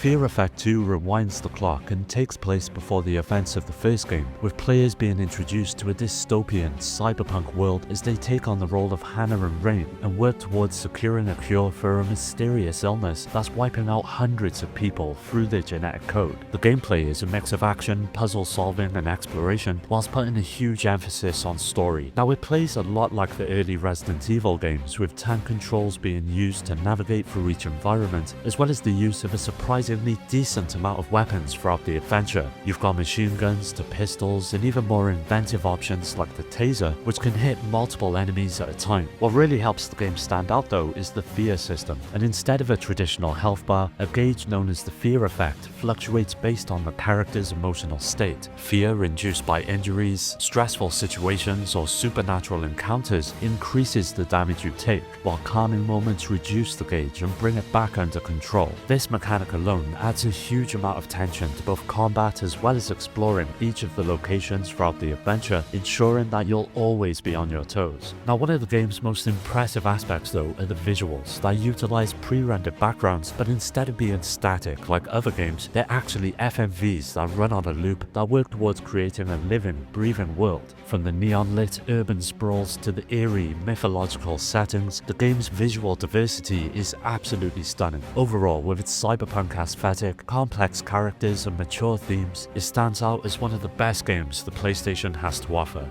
Fear Effect 2 rewinds the clock and takes place before the events of the first game, with players being introduced to a dystopian cyberpunk world as they take on the role of Hannah and Rain and work towards securing a cure for a mysterious illness that's wiping out hundreds of people through their genetic code. The gameplay is a mix of action, puzzle solving and exploration, whilst putting a huge emphasis on story. Now it plays a lot like the early Resident Evil games, with tank controls being used to navigate through each environment, as well as the use of a surprisingly decent amount of weapons throughout the adventure. You've got machine guns to pistols and even more inventive options like the taser, which can hit multiple enemies at a time. What really helps the game stand out though is the fear system, and instead of a traditional health bar, a gauge known as the fear effect fluctuates based on the character's emotional state. Fear induced by injuries, stressful situations or supernatural encounters increases the damage you take, while calming moments reduce the gauge and bring it back under control. This mechanic alone adds a huge amount of tension to both combat as well as exploring each of the locations throughout the adventure, ensuring that you'll always be on your toes. Now, one of the game's most impressive aspects though are the visuals that utilize pre-rendered backgrounds, but instead of being static like other games, they're actually FMVs that run on a loop that work towards creating a living, breathing world. From the neon-lit urban sprawls to the eerie, mythological settings, the game's visual diversity is absolutely stunning. Overall, with its cyberpunk aesthetic, complex characters and mature themes, it stands out as one of the best games the PlayStation has to offer.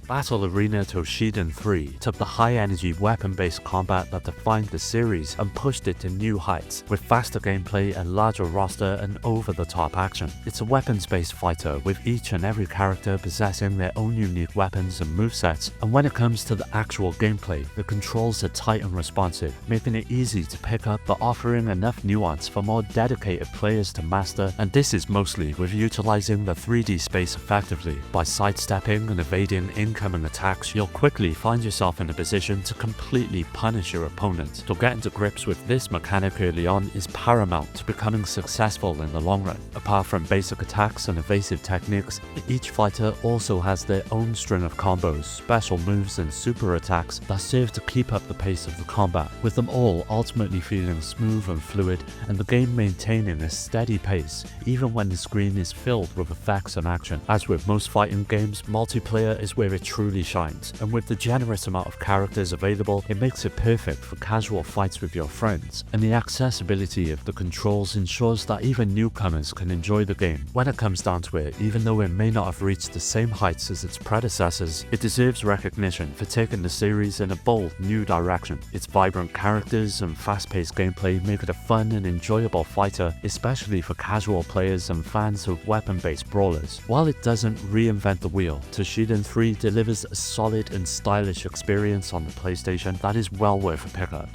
Battle Arena Toshinden 3 took the high-energy weapon-based combat that defined the series and pushed it to new heights, with faster gameplay, a larger roster, and over-the-top action. It's a weapons-based fighter, with each and every character possessing their own unique weapons and movesets, and when it comes to the actual gameplay, the controls are tight and responsive, making it easy to pick up but offering enough nuance for more dedicated players to master, and this is mostly with utilizing the 3D space effectively. By sidestepping and evading incoming attacks, you'll quickly find yourself in a position to completely punish your opponent. So getting to grips with this mechanic early on is paramount to becoming successful in the long run. Apart from basic attacks and evasive techniques, each fighter also has their own string of combos, special moves and super attacks that serve to keep up the pace of the combat, with them all ultimately feeling smooth and fluid, and the game maintaining a steady pace even when the screen is filled with effects and action. As with most fighting games, multiplayer is where it truly shines, and with the generous amount of characters available, it makes it perfect for casual fights with your friends, and the accessibility of the controls ensures that even newcomers can enjoy the game. When it comes down to it, even though it may not have reached the same heights as its predecessors, it deserves recognition for taking the series in a bold new direction. Its vibrant characters and fast-paced gameplay make it a fun and enjoyable fighter, especially for casual players and fans of weapon-based brawlers. While it doesn't reinvent the wheel, Toshinden 3 delivers a solid and stylish experience on the PlayStation that is well worth a pickup.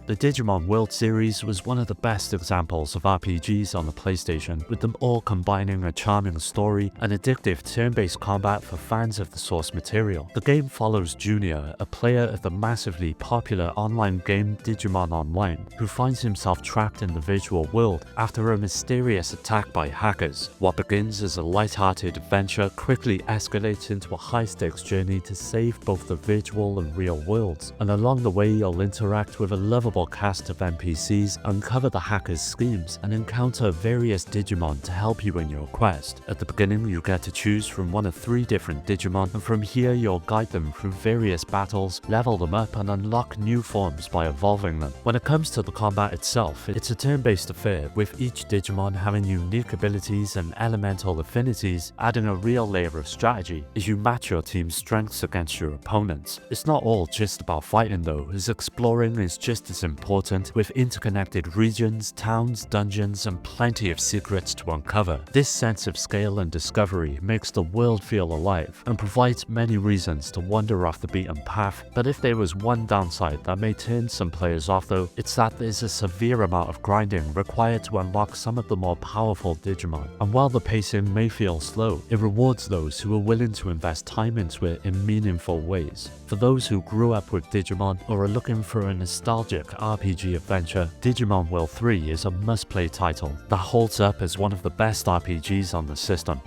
The Digimon World series was one of the best examples of RPGs on the PlayStation, with them all combining a charming story and addictive turn-based combat for fans of the source material. The game follows Junior, a player of the massively popular online game Digimon Online, who finds himself trapped in the virtual world after a mysterious attack by hackers. What begins as a light-hearted adventure quickly escalates into a high-stakes journey to save both the virtual and real worlds, and along the way you'll interact with a lovable cast of NPCs, uncover the hackers' schemes, and encounter various Digimon to help you in your quest. At the beginning, you get to choose from one of 3 different Digimon, and from here you'll guide them through various battles, level them up, and unlock new forms by evolving them. When it comes to the combat itself, it's a turn-based affair, with each Digimon having unique abilities and elemental affinities, adding a real layer of strategy as you match your team's strengths against your opponents. It's not all just about fighting though, as exploring is just as important, with interconnected regions, towns, dungeons, and plenty of secrets to uncover. This sense of scale and discovery makes the world feel alive, and provides many reasons to wander off the beaten path. But if there was one downside that may turn some players off though, it's that there's a severe amount of grinding required to unlock some of the more powerful Digimon. And while the pacing may feel slow, it rewards those who are willing to invest time into it in meaningful ways. For those who grew up with Digimon or are looking for a nostalgic RPG adventure, Digimon World 3 is a must-play title that holds up as one of the best RPGs on the system.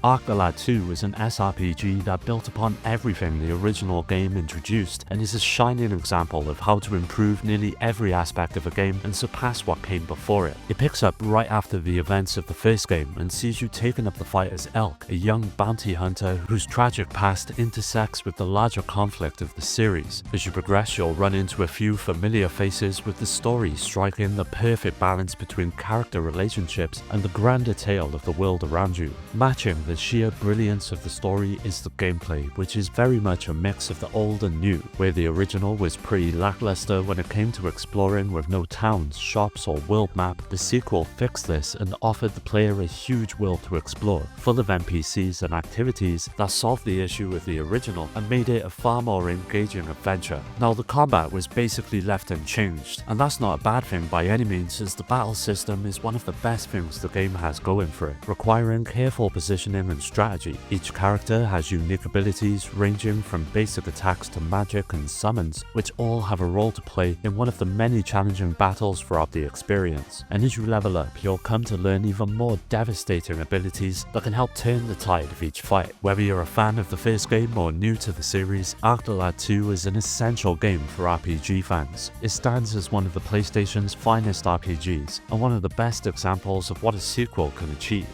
Arc the Lad 2 is an SRPG that built upon everything the original game introduced and is a shining example of how to improve nearly every aspect of a game and surpass what came before it. It picks up right after the events of the first game and sees you taking up the fight as Elk, a young bounty hunter whose tragic past intersects with the larger conflict of the series. As you progress, you'll run into a few familiar faces, with the story striking the perfect balance between character relationships and the grander tale of the world around you. Matching the sheer brilliance of the story is the gameplay, which is very much a mix of the old and new. Where the original was pretty lackluster when it came to exploring with no towns, shops or world map, the sequel fixed this and offered the player a huge world to explore, full of NPCs and activities that solved the issue with the original and made it a far more engaging adventure. Now, the combat was basically left unchanged, and that's not a bad thing by any means, as the battle system is one of the best things the game has going for it, requiring careful positioning and strategy. Each character has unique abilities ranging from basic attacks to magic and summons, which all have a role to play in one of the many challenging battles throughout the experience. And as you level up, you'll come to learn even more devastating abilities that can help turn the tide of each fight. Whether you're a fan of the first game or new to the series, Arc the Lad 2 is an essential game for RPG fans. It stands as one of the PlayStation's finest RPGs and one of the best examples of what a sequel can achieve.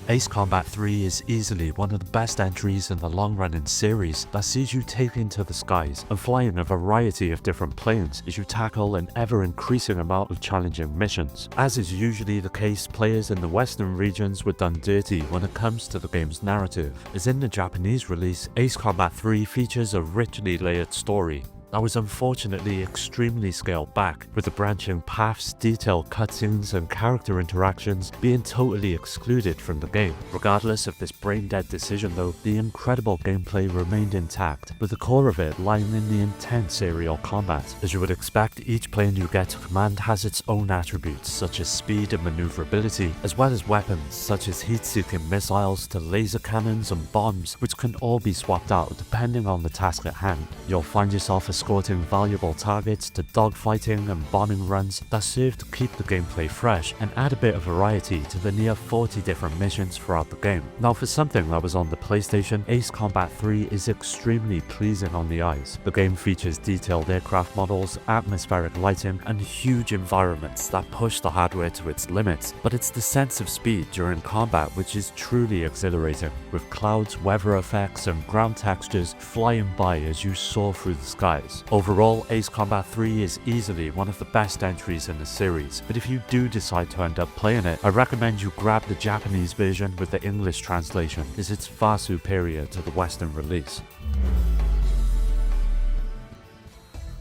Ace Combat 3 is easily one of the best entries in the long-running series that sees you taking to the skies and flying a variety of different planes as you tackle an ever-increasing amount of challenging missions. As is usually the case, players in the western regions were done dirty when it comes to the game's narrative, as in the Japanese release, Ace Combat 3 features a richly layered story that was unfortunately extremely scaled back, with the branching paths, detailed cutscenes and character interactions being totally excluded from the game. Regardless of this brain-dead decision though, the incredible gameplay remained intact, with the core of it lying in the intense aerial combat. As you would expect, each plane you get to command has its own attributes such as speed and maneuverability, as well as weapons such as heat-seeking missiles to laser cannons and bombs, which can all be swapped out depending on the task at hand. You'll find yourself escorting valuable targets to dogfighting and bombing runs that serve to keep the gameplay fresh and add a bit of variety to the near 40 different missions throughout the game. Now, for something that was on the PlayStation, Ace Combat 3 is extremely pleasing on the eyes. The game features detailed aircraft models, atmospheric lighting, and huge environments that push the hardware to its limits, but it's the sense of speed during combat which is truly exhilarating, with clouds, weather effects, and ground textures flying by as you soar through the skies. Overall, Ace Combat 3 is easily one of the best entries in the series, but if you do decide to end up playing it, I recommend you grab the Japanese version with the English translation, as it's far superior to the Western release.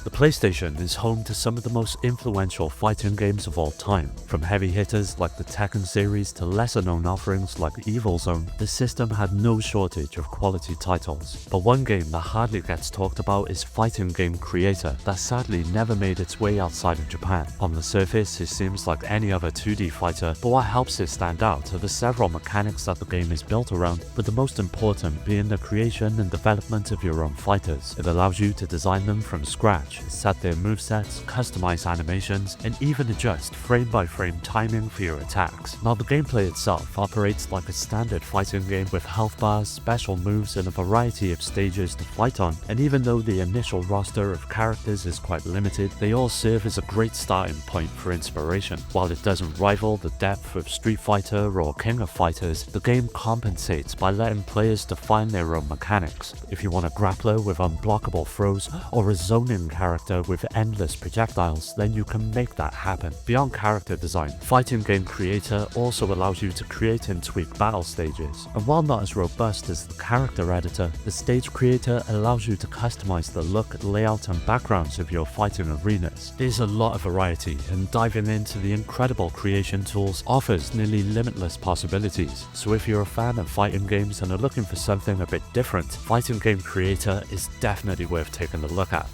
The PlayStation is home to some of the most influential fighting games of all time. From heavy hitters like the Tekken series to lesser-known offerings like Evil Zone, the system had no shortage of quality titles. But one game that hardly gets talked about is Fighting Game Creator, that sadly never made its way outside of Japan. On the surface, it seems like any other 2D fighter, but what helps it stand out are the several mechanics that the game is built around, with the most important being the creation and development of your own fighters. It allows you to design them from scratch, set their movesets, customize animations, and even adjust frame-by-frame timing for your attacks. Now, the gameplay itself operates like a standard fighting game with health bars, special moves, and a variety of stages to fight on, and even though the initial roster of characters is quite limited, they all serve as a great starting point for inspiration. While it doesn't rival the depth of Street Fighter or King of Fighters, the game compensates by letting players define their own mechanics. If you want a grappler with unblockable throws or a zoning character with endless projectiles, then you can make that happen. Beyond character design, Fighting Game Creator also allows you to create and tweak battle stages. And while not as robust as the character editor, the stage creator allows you to customize the look, layout, and backgrounds of your fighting arenas. There's a lot of variety, and diving into the incredible creation tools offers nearly limitless possibilities. So if you're a fan of fighting games and are looking for something a bit different, Fighting Game Creator is definitely worth taking a look at.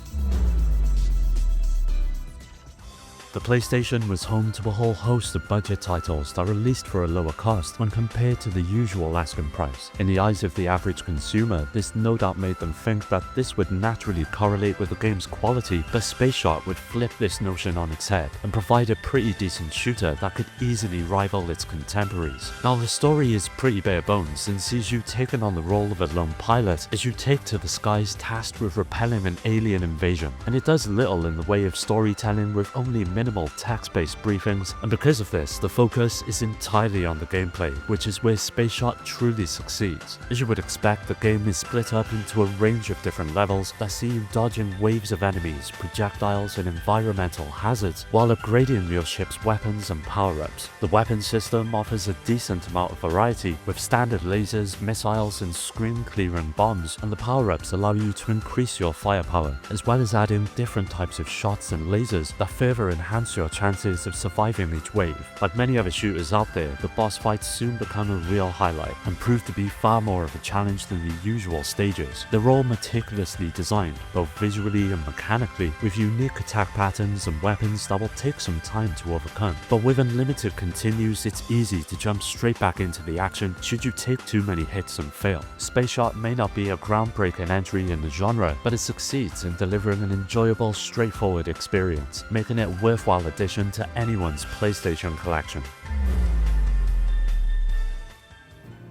The PlayStation was home to a whole host of budget titles that released for a lower cost when compared to the usual asking price. In the eyes of the average consumer, this no doubt made them think that this would naturally correlate with the game's quality, but Space Shot would flip this notion on its head and provide a pretty decent shooter that could easily rival its contemporaries. Now, the story is pretty bare bones and sees you taking on the role of a lone pilot as you take to the skies tasked with repelling an alien invasion, and it does little in the way of storytelling with only minimal text-based briefings, and because of this, the focus is entirely on the gameplay, which is where Space Shot truly succeeds. As you would expect, the game is split up into a range of different levels that see you dodging waves of enemies, projectiles, and environmental hazards while upgrading your ship's weapons and power-ups. The weapon system offers a decent amount of variety, with standard lasers, missiles, and screen-clearing bombs, and the power-ups allow you to increase your firepower, as well as adding different types of shots and lasers that further enhance your chances of surviving each wave. Like many other shooters out there, the boss fights soon become a real highlight and prove to be far more of a challenge than the usual stages. They're all meticulously designed, both visually and mechanically, with unique attack patterns and weapons that will take some time to overcome. But with unlimited continues, it's easy to jump straight back into the action should you take too many hits and fail. Space Shot may not be a groundbreaking entry in the genre, but it succeeds in delivering an enjoyable, straightforward experience, making it a worthwhile addition to anyone's PlayStation collection.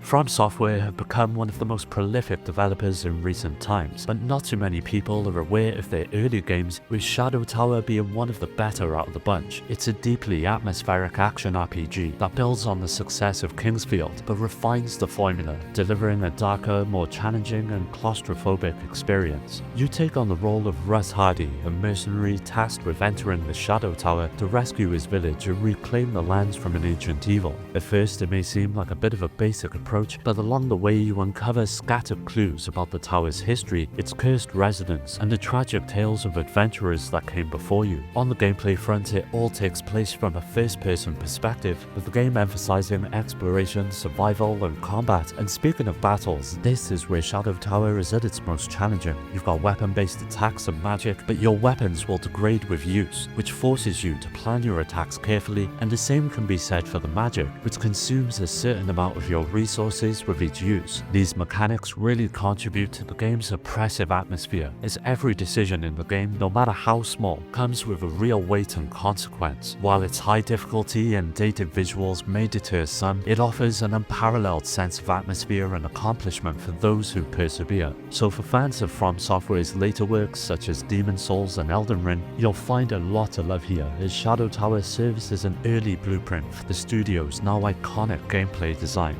From Software have become one of the most prolific developers in recent times, but not too many people are aware of their early games, with Shadow Tower being one of the better out of the bunch. It's a deeply atmospheric action RPG that builds on the success of Kingsfield, but refines the formula, delivering a darker, more challenging and claustrophobic experience. You take on the role of Russ Hardy, a mercenary tasked with entering the Shadow Tower to rescue his village and reclaim the lands from an ancient evil. At first, it may seem like a bit of a basic approach, but along the way you uncover scattered clues about the tower's history, its cursed residents, and the tragic tales of adventurers that came before you. On the gameplay front, it all takes place from a first-person perspective, with the game emphasizing exploration, survival, and combat. And speaking of battles, this is where Shadow Tower is at its most challenging. You've got weapon-based attacks and magic, but your weapons will degrade with use, which forces you to plan your attacks carefully, and the same can be said for the magic, which consumes a certain amount of your resources with each use. These mechanics really contribute to the game's oppressive atmosphere, as every decision in the game, no matter how small, comes with a real weight and consequence. While its high difficulty and dated visuals may deter some, it offers an unparalleled sense of atmosphere and accomplishment for those who persevere. So for fans of From Software's later works such as Demon's Souls and Elden Ring, you'll find a lot to love here, as Shadow Tower serves as an early blueprint for the studio's now iconic gameplay design.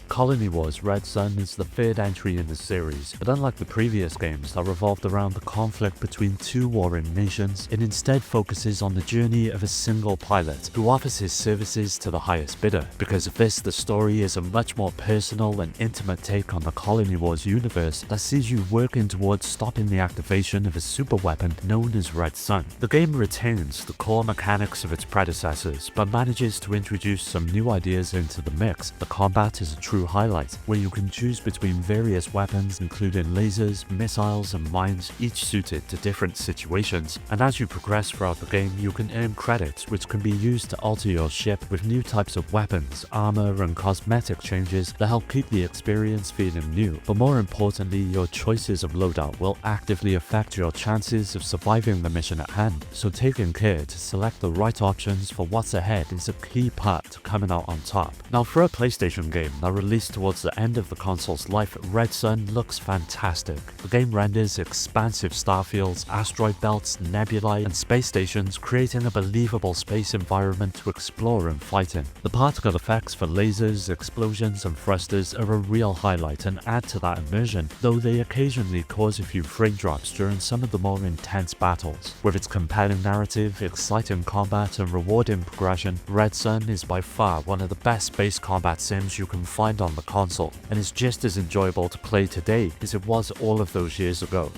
Colony Wars Red Sun is the third entry in the series, but unlike the previous games that revolved around the conflict between two warring nations, it instead focuses on the journey of a single pilot who offers his services to the highest bidder. Because of this, the story is a much more personal and intimate take on the Colony Wars universe that sees you working towards stopping the activation of a superweapon known as Red Sun. The game retains the core mechanics of its predecessors, but manages to introduce some new ideas into the mix. The combat is a true highlight, where you can choose between various weapons including lasers, missiles, and mines, each suited to different situations. And as you progress throughout the game, you can earn credits which can be used to alter your ship with new types of weapons, armor, and cosmetic changes that help keep the experience feeling new. But more importantly, your choices of loadout will actively affect your chances of surviving the mission at hand, so taking care to select the right options for what's ahead is a key part to coming out on top. Now, for a PlayStation game that released towards the end of the console's life, Red Sun looks fantastic. The game renders expansive starfields, asteroid belts, nebulae, and space stations, creating a believable space environment to explore and fight in. The particle effects for lasers, explosions, and thrusters are a real highlight and add to that immersion, though they occasionally cause a few frame drops during some of the more intense battles. With its compelling narrative, exciting combat, and rewarding progression, Red Sun is by far one of the best space combat sims you can find on the console, and is just as enjoyable to play today as it was all of those years ago.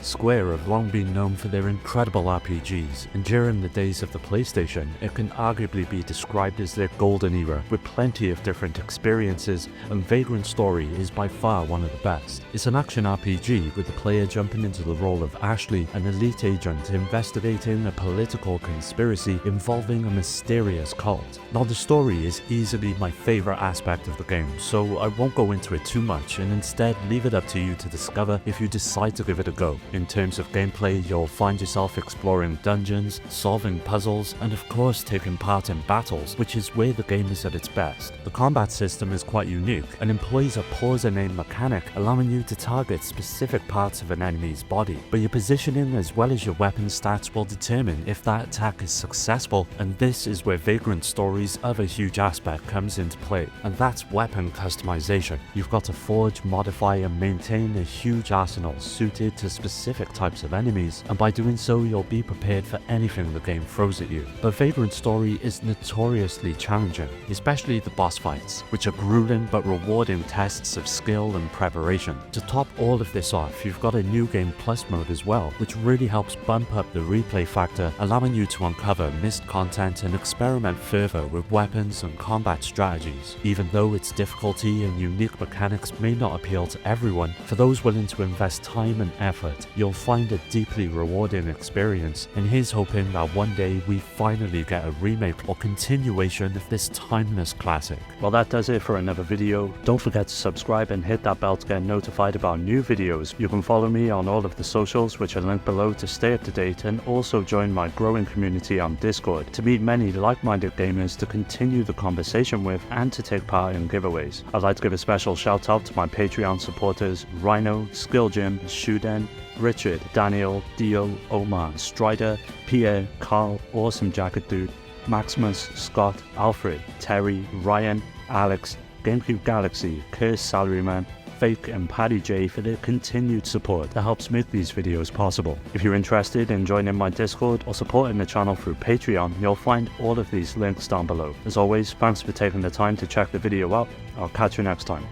Square have long been known for their incredible RPGs, and during the days of the PlayStation, it can arguably be described as their golden era, with plenty of different experiences, and Vagrant Story is by far one of the best. It's an action RPG with the player jumping into the role of Ashley, an elite agent investigating a political conspiracy involving a mysterious cult. Now, the story is easily my favorite aspect of the game, so I won't go into it too much and instead leave it up to you to discover if you decide to give it a go. In terms of gameplay, you'll find yourself exploring dungeons, solving puzzles, and of course taking part in battles, which is where the game is at its best. The combat system is quite unique and employs a pause and aim mechanic, allowing you to target specific parts of an enemy's body, but your positioning as well as your weapon stats will determine if that attack is successful, and this is where Vagrant Story's other huge aspect comes into play, and that's weapon customization. You've got to forge, modify, and maintain a huge arsenal suited to specific types of enemies, and by doing so you'll be prepared for anything the game throws at you. But Vagrant Story is notoriously challenging, especially the boss fights, which are grueling but rewarding tests of skill and preparation. To top all of this off, you've got a New Game Plus mode as well, which really helps bump up the replay factor, allowing you to uncover missed content and experiment further with weapons and combat strategies. Even though its difficulty and unique mechanics may not appeal to everyone, for those willing to invest time and effort, you'll find a deeply rewarding experience, and here's hoping that one day we finally get a remake or continuation of this timeless classic. Well, that does it for another video. Don't forget to subscribe and hit that bell to get notified about new videos. You can follow me on all of the socials, which are linked below, to stay up to date, and also join my growing community on Discord to meet many like-minded gamers to continue the conversation with and to take part in giveaways. I'd like to give a special shout out to my Patreon supporters: Rhino, Skill Jim, Shuden, Richard, Daniel, Dio, Omar, Strider, Pierre, Carl, Awesome Jacket Dude, Maximus, Scott, Alfred, Terry, Ryan, Alex, GameCube Galaxy, Curse Salaryman, Fake, and Paddy J for their continued support that helps make these videos possible. If you're interested in joining my Discord or supporting the channel through Patreon, you'll find all of these links down below. As always, thanks for taking the time to check the video out. I'll catch you next time.